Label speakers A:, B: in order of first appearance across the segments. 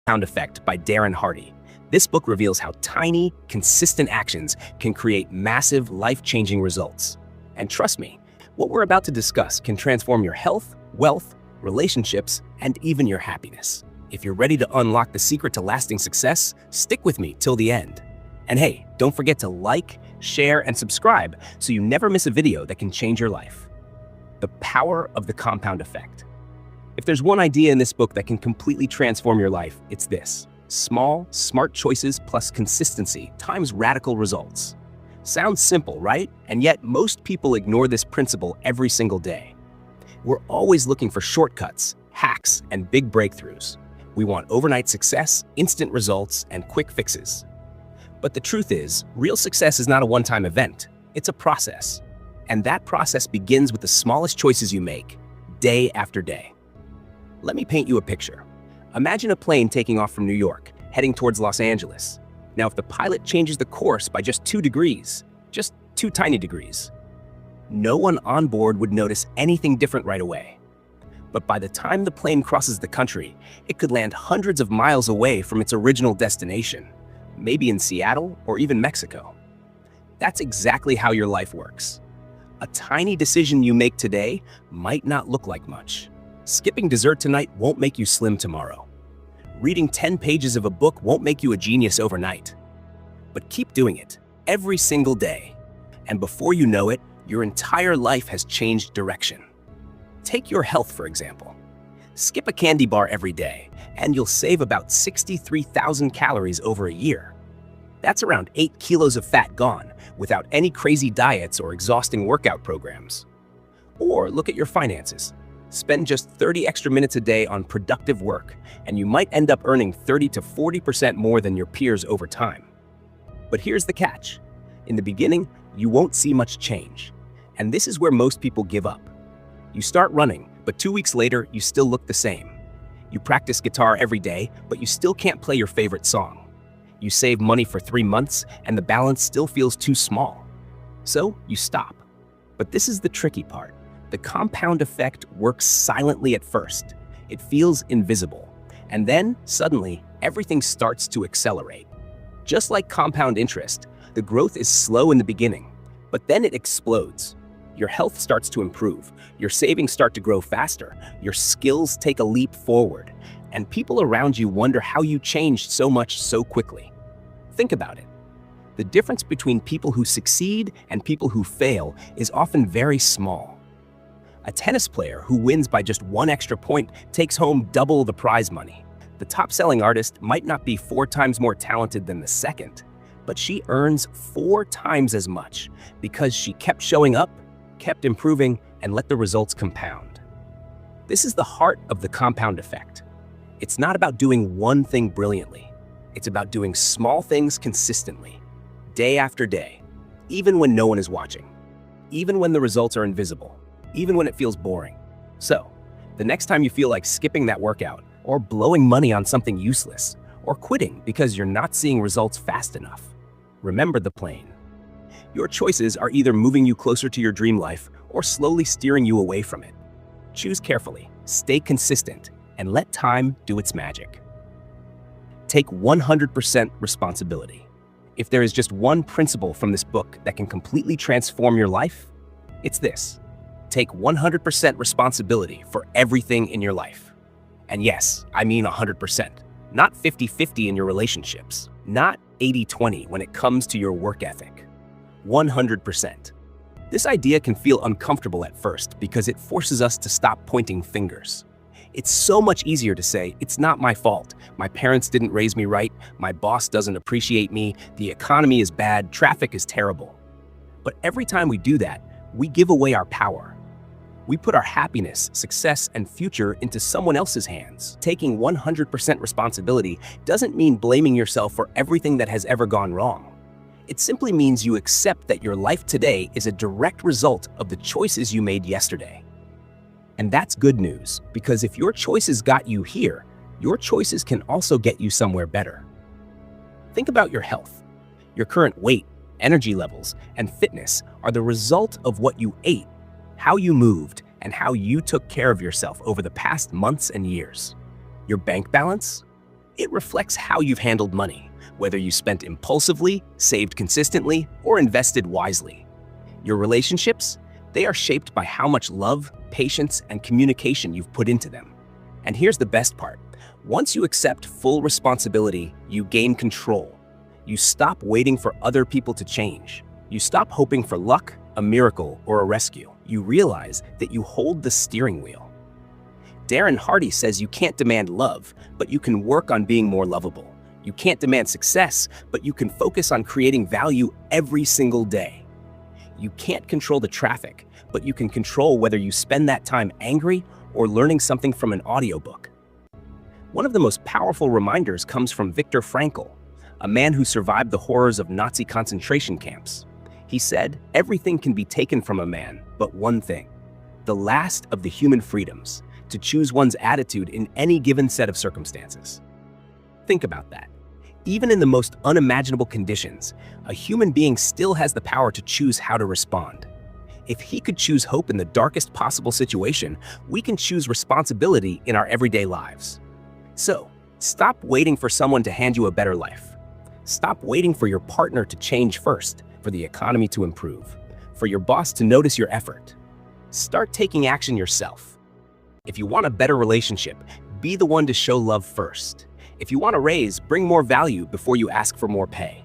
A: Compound Effect by Darren Hardy. This book reveals how tiny, consistent actions can create massive, life-changing results. And trust me, what we're about to discuss can transform your health, wealth, relationships, and even your happiness. If you're ready to unlock the secret to lasting success, stick with me till the end. And hey, don't forget to like, share, and subscribe so you never miss a video that can change your life. The power of the compound effect. If there's one idea in this book that can completely transform your life, it's this: small, smart choices plus consistency times radical results. Sounds simple, right? And yet most people ignore this principle every single day. We're always looking for shortcuts, hacks, and big breakthroughs. We want overnight success, instant results, and quick fixes. But the truth is, real success is not a one-time event. It's a process. And that process begins with the smallest choices you make, day after day. Let me paint you a picture. Imagine a plane taking off from New York, heading towards Los Angeles. Now, if the pilot changes the course by just 2 degrees, just 2 tiny degrees, no one on board would notice anything different right away. But by the time the plane crosses the country, it could land hundreds of miles away from its original destination, maybe in Seattle or even Mexico. That's exactly how your life works. A tiny decision you make today might not look like much. Skipping dessert tonight won't make you slim tomorrow. Reading 10 pages of a book won't make you a genius overnight. But keep doing it, every single day. And before you know it, your entire life has changed direction. Take your health, for example. Skip a candy bar every day, and you'll save about 63,000 calories over a year. That's around 8 kilos of fat gone, without any crazy diets or exhausting workout programs. Or look at your finances. Spend just 30 extra minutes a day on productive work, and you might end up earning 30 to 40% more than your peers over time. But here's the catch. In the beginning, you won't see much change. And this is where most people give up. You start running, but 2 weeks later, you still look the same. You practice guitar every day, but you still can't play your favorite song. You save money for 3 months, and the balance still feels too small. So you stop. But this is the tricky part. The compound effect works silently at first. It feels invisible. And then, suddenly, everything starts to accelerate. Just like compound interest, the growth is slow in the beginning, but then it explodes. Your health starts to improve, your savings start to grow faster, your skills take a leap forward, and people around you wonder how you changed so much so quickly. Think about it. The difference between people who succeed and people who fail is often very small. A tennis player who wins by just 1 extra point takes home double the prize money. The top-selling artist might not be 4 times more talented than the second, but she earns 4 times as much because she kept showing up, kept improving, and let the results compound. This is the heart of the compound effect. It's not about doing one thing brilliantly. It's about doing small things consistently, day after day, even when no one is watching, even when the results are invisible, even when it feels boring. So, the next time you feel like skipping that workout, or blowing money on something useless, or quitting because you're not seeing results fast enough, remember the plane. Your choices are either moving you closer to your dream life or slowly steering you away from it. Choose carefully, stay consistent, and let time do its magic. Take 100% responsibility. If there is just one principle from this book that can completely transform your life, it's this: take 100% responsibility for everything in your life. And yes, I mean 100%. Not 50-50 in your relationships. Not 80-20 when it comes to your work ethic. 100%. This idea can feel uncomfortable at first because it forces us to stop pointing fingers. It's so much easier to say, it's not my fault. My parents didn't raise me right. My boss doesn't appreciate me. The economy is bad. Traffic is terrible. But every time we do that, we give away our power. We put our happiness, success, and future into someone else's hands. Taking 100% responsibility doesn't mean blaming yourself for everything that has ever gone wrong. It simply means you accept that your life today is a direct result of the choices you made yesterday. And that's good news, because if your choices got you here, your choices can also get you somewhere better. Think about your health. Your current weight, energy levels, and fitness are the result of what you ate, how you moved, and how you took care of yourself over the past months and years. Your bank balance? It reflects how you've handled money, whether you spent impulsively, saved consistently, or invested wisely. Your relationships, they are shaped by how much love, patience, and communication you've put into them. And here's the best part. Once you accept full responsibility, you gain control. You stop waiting for other people to change. You stop hoping for luck, a miracle, or a rescue. You realize that you hold the steering wheel. Darren Hardy says you can't demand love, but you can work on being more lovable. You can't demand success, but you can focus on creating value every single day. You can't control the traffic, but you can control whether you spend that time angry or learning something from an audiobook. One of the most powerful reminders comes from Viktor Frankl, a man who survived the horrors of Nazi concentration camps. He said, "Everything can be taken from a man, but one thing, the last of the human freedoms, to choose one's attitude in any given set of circumstances." Think about that. Even in the most unimaginable conditions, a human being still has the power to choose how to respond. If he could choose hope in the darkest possible situation, we can choose responsibility in our everyday lives. So, stop waiting for someone to hand you a better life. Stop waiting for your partner to change first, for the economy to improve, for your boss to notice your effort. Start taking action yourself. If you want a better relationship, be the one to show love first. If you want a raise, bring more value before you ask for more pay.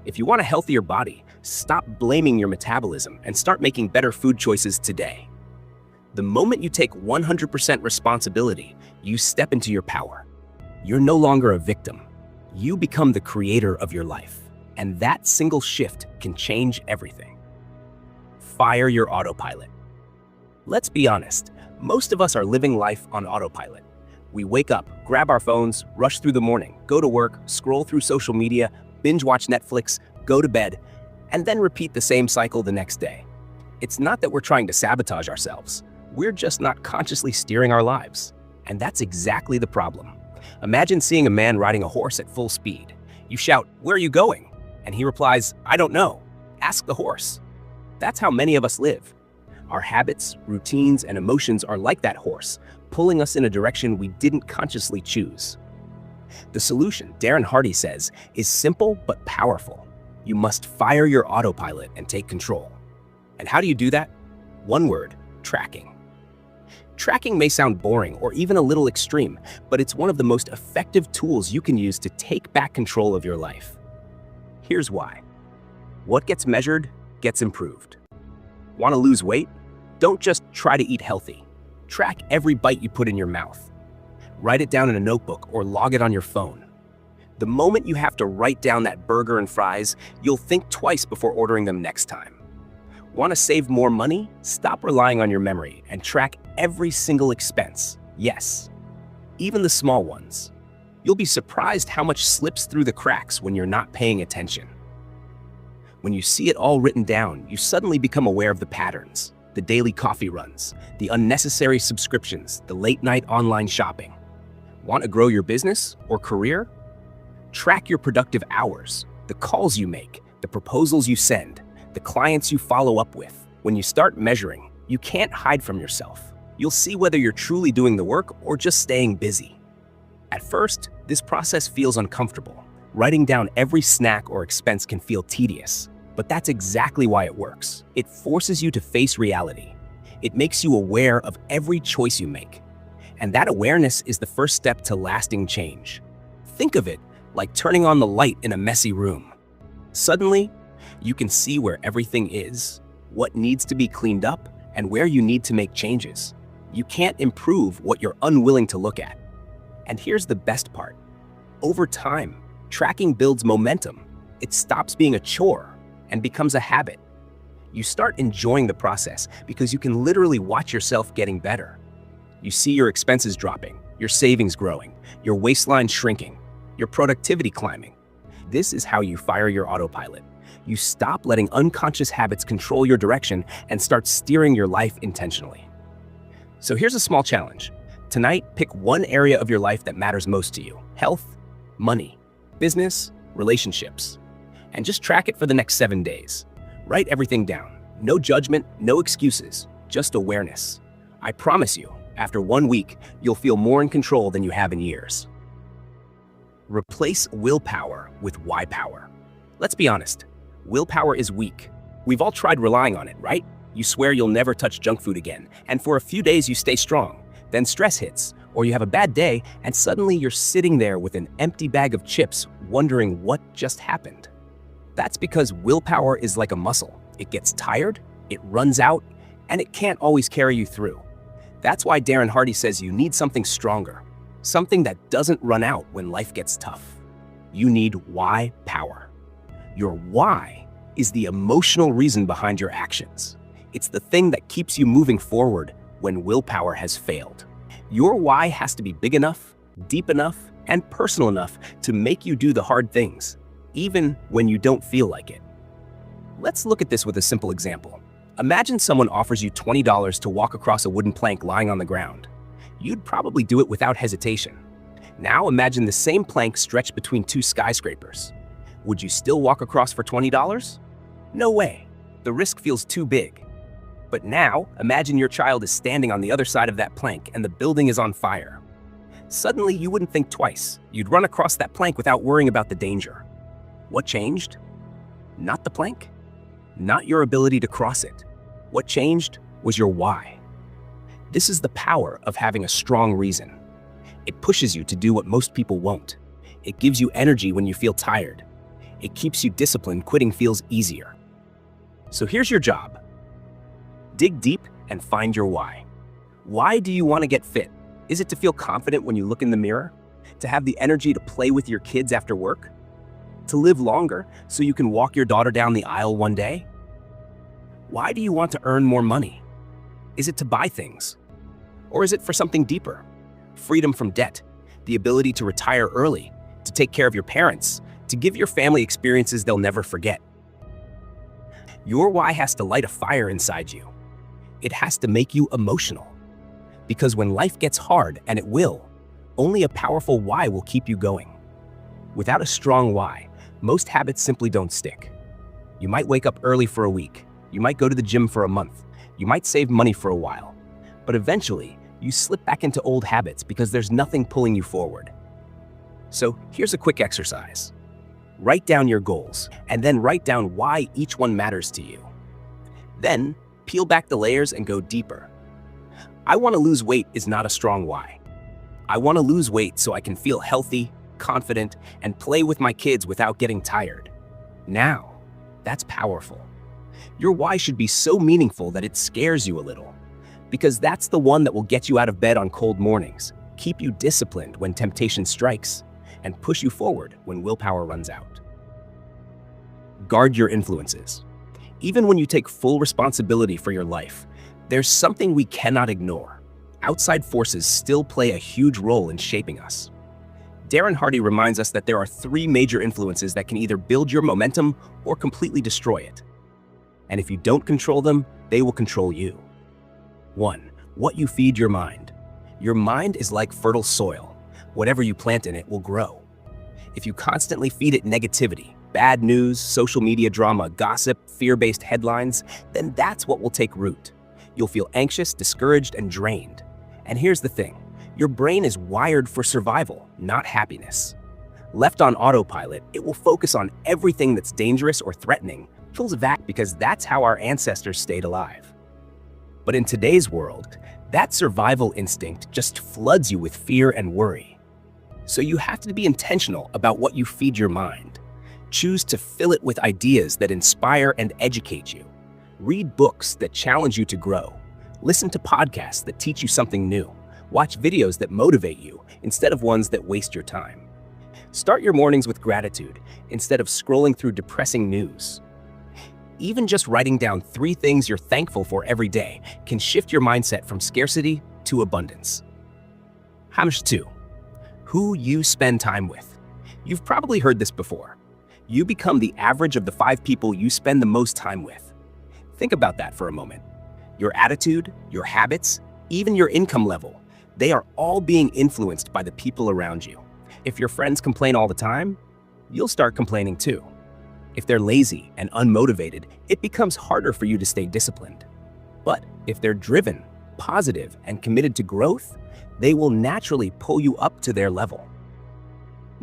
A: If you want a healthier body, stop blaming your metabolism and start making better food choices today. The moment you take 100% responsibility, you step into your power. You're no longer a victim. You become the creator of your life. And that single shift can change everything. Fire your autopilot. Let's be honest, most of us are living life on autopilot. We wake up, grab our phones, rush through the morning, go to work, scroll through social media, binge watch Netflix, go to bed, and then repeat the same cycle the next day. It's not that we're trying to sabotage ourselves. We're just not consciously steering our lives. And that's exactly the problem. Imagine seeing a man riding a horse at full speed. You shout, "Where are you going?" And he replies, "I don't know. Ask the horse." That's how many of us live. Our habits, routines, and emotions are like that horse, pulling us in a direction we didn't consciously choose. The solution, Darren Hardy says, is simple but powerful. You must fire your autopilot and take control. And how do you do that? One word, tracking. Tracking may sound boring or even a little extreme, but it's one of the most effective tools you can use to take back control of your life. Here's why. What gets measured gets improved. Want to lose weight? Don't just try to eat healthy. Track every bite you put in your mouth. Write it down in a notebook or log it on your phone. The moment you have to write down that burger and fries, you'll think twice before ordering them next time. Want to save more money? Stop relying on your memory and track every single expense. Yes, even the small ones. You'll be surprised how much slips through the cracks when you're not paying attention. When you see it all written down, you suddenly become aware of the patterns, the daily coffee runs, the unnecessary subscriptions, the late-night online shopping. Want to grow your business or career? Track your productive hours, the calls you make, the proposals you send, the clients you follow up with. When you start measuring, you can't hide from yourself. You'll see whether you're truly doing the work or just staying busy. At first, this process feels uncomfortable. Writing down every snack or expense can feel tedious. But that's exactly why it works. It forces you to face reality. It makes you aware of every choice you make. And that awareness is the first step to lasting change. Think of it like turning on the light in a messy room. Suddenly, you can see where everything is, what needs to be cleaned up, and where you need to make changes. You can't improve what you're unwilling to look at. And here's the best part. Over time, tracking builds momentum. It stops being a chore and becomes a habit. You start enjoying the process because you can literally watch yourself getting better. You see your expenses dropping, your savings growing, your waistline shrinking, your productivity climbing. This is how you fire your autopilot. You stop letting unconscious habits control your direction and start steering your life intentionally. So here's a small challenge. Tonight, pick one area of your life that matters most to you: health, money, business, relationships. And just track it for the next 7 days. Write everything down. No judgment, no excuses, just awareness. I promise you, after 1 week, you'll feel more in control than you have in years. Replace willpower with why power. Let's be honest, willpower is weak. We've all tried relying on it, right? You swear you'll never touch junk food again, and for a few days you stay strong. Then stress hits, or you have a bad day, and suddenly you're sitting there with an empty bag of chips, wondering what just happened. That's because willpower is like a muscle. It gets tired, it runs out, and it can't always carry you through. That's why Darren Hardy says you need something stronger, something that doesn't run out when life gets tough. You need why power. Your why is the emotional reason behind your actions. It's the thing that keeps you moving forward when willpower has failed. Your why has to be big enough, deep enough, and personal enough to make you do the hard things, even when you don't feel like it. Let's look at this with a simple example. Imagine someone offers you $20 to walk across a wooden plank lying on the ground. You'd probably do it without hesitation. Now imagine the same plank stretched between two skyscrapers. Would you still walk across for $20? No way. The risk feels too big. But now, imagine your child is standing on the other side of that plank and the building is on fire. Suddenly, you wouldn't think twice. You'd run across that plank without worrying about the danger. What changed? Not the plank. Not your ability to cross it. What changed was your why. This is the power of having a strong reason. It pushes you to do what most people won't. It gives you energy when you feel tired. It keeps you disciplined. Quitting feels easier. So here's your job. Dig deep and find your why. Why do you want to get fit? Is it to feel confident when you look in the mirror? To have the energy to play with your kids after work? To live longer so you can walk your daughter down the aisle one day? Why do you want to earn more money? Is it to buy things? Or is it for something deeper? Freedom from debt, the ability to retire early, to take care of your parents, to give your family experiences they'll never forget. Your why has to light a fire inside you. It has to make you emotional. Because when life gets hard, and it will, only a powerful why will keep you going. Without a strong why, most habits simply don't stick. You might wake up early for a week. You might go to the gym for a month. You might save money for a while. But eventually, you slip back into old habits because there's nothing pulling you forward. So here's a quick exercise. Write down your goals, and then write down why each one matters to you. Then, peel back the layers and go deeper. I want to lose weight is not a strong why. I want to lose weight so I can feel healthy, confident, and play with my kids without getting tired. Now, that's powerful. Your why should be so meaningful that it scares you a little, because that's the one that will get you out of bed on cold mornings, keep you disciplined when temptation strikes, and push you forward when willpower runs out. Guard your influences. Even when you take full responsibility for your life, there's something we cannot ignore. Outside forces still play a huge role in shaping us. Darren Hardy reminds us that there are 3 major influences that can either build your momentum or completely destroy it. And if you don't control them, they will control you. 1. What you feed your mind. Your mind is like fertile soil. Whatever you plant in it will grow. If you constantly feed it negativity, bad news, social media drama, gossip, fear-based headlines, then that's what will take root. You'll feel anxious, discouraged, and drained. And here's the thing. Your brain is wired for survival, not happiness. Left on autopilot, it will focus on everything that's dangerous or threatening, fills back because that's how our ancestors stayed alive. But in today's world, that survival instinct just floods you with fear and worry. So you have to be intentional about what you feed your mind. Choose to fill it with ideas that inspire and educate you. Read books that challenge you to grow. Listen to podcasts that teach you something new. Watch videos that motivate you instead of ones that waste your time. Start your mornings with gratitude instead of scrolling through depressing news. Even just writing down 3 things you're thankful for every day can shift your mindset from scarcity to abundance. Hamish 2. Who you spend time with. You've probably heard this before. You become the average of the 5 people you spend the most time with. Think about that for a moment. Your attitude, your habits, even your income level, they are all being influenced by the people around you. If your friends complain all the time, you'll start complaining too. If they're lazy and unmotivated, it becomes harder for you to stay disciplined. But if they're driven, positive, and committed to growth, they will naturally pull you up to their level.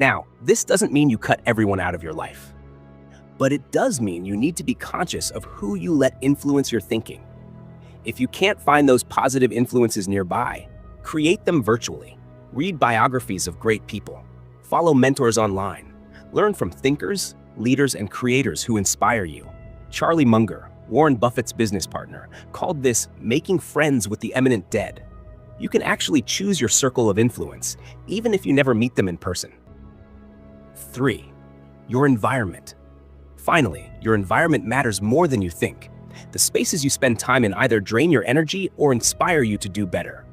A: Now, this doesn't mean you cut everyone out of your life, but it does mean you need to be conscious of who you let influence your thinking. If you can't find those positive influences nearby, create them virtually. Read biographies of great people. Follow mentors online. Learn from thinkers, leaders, and creators who inspire you. Charlie Munger, Warren Buffett's business partner, called this making friends with the eminent dead. You can actually choose your circle of influence, even if you never meet them in person. 3. Your environment. Finally, your environment matters more than you think. The spaces you spend time in either drain your energy or inspire you to do better.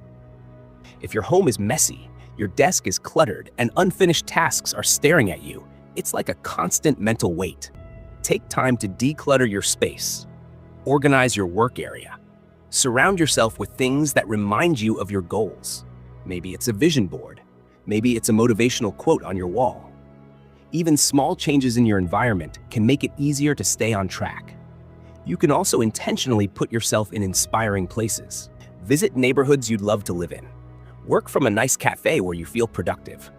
A: If your home is messy, your desk is cluttered, and unfinished tasks are staring at you, it's like a constant mental weight. Take time to declutter your space. Organize your work area. Surround yourself with things that remind you of your goals. Maybe it's a vision board. Maybe it's a motivational quote on your wall. Even small changes in your environment can make it easier to stay on track. You can also intentionally put yourself in inspiring places. Visit neighborhoods you'd love to live in. Work from a nice cafe where you feel productive.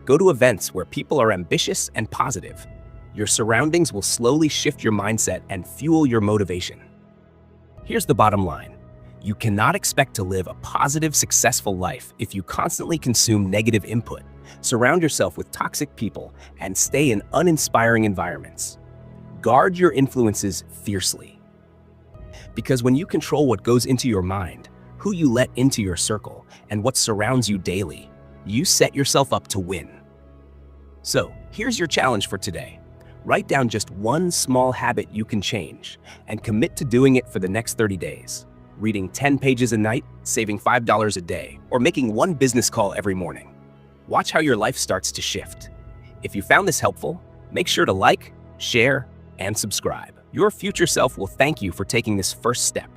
A: Go to events where people are ambitious and positive. Your surroundings will slowly shift your mindset and fuel your motivation. Here's the bottom line. You cannot expect to live a positive, successful life if you constantly consume negative input, surround yourself with toxic people, and stay in uninspiring environments. Guard your influences fiercely. Because when you control what goes into your mind, who you let into your circle, and what surrounds you daily, you set yourself up to win. So, here's your challenge for today. Write down just one small habit you can change and commit to doing it for the next 30 days. Reading 10 pages a night, saving $5 a day, or making one business call every morning. Watch how your life starts to shift. If you found this helpful, make sure to like, share, and subscribe. Your future self will thank you for taking this first step.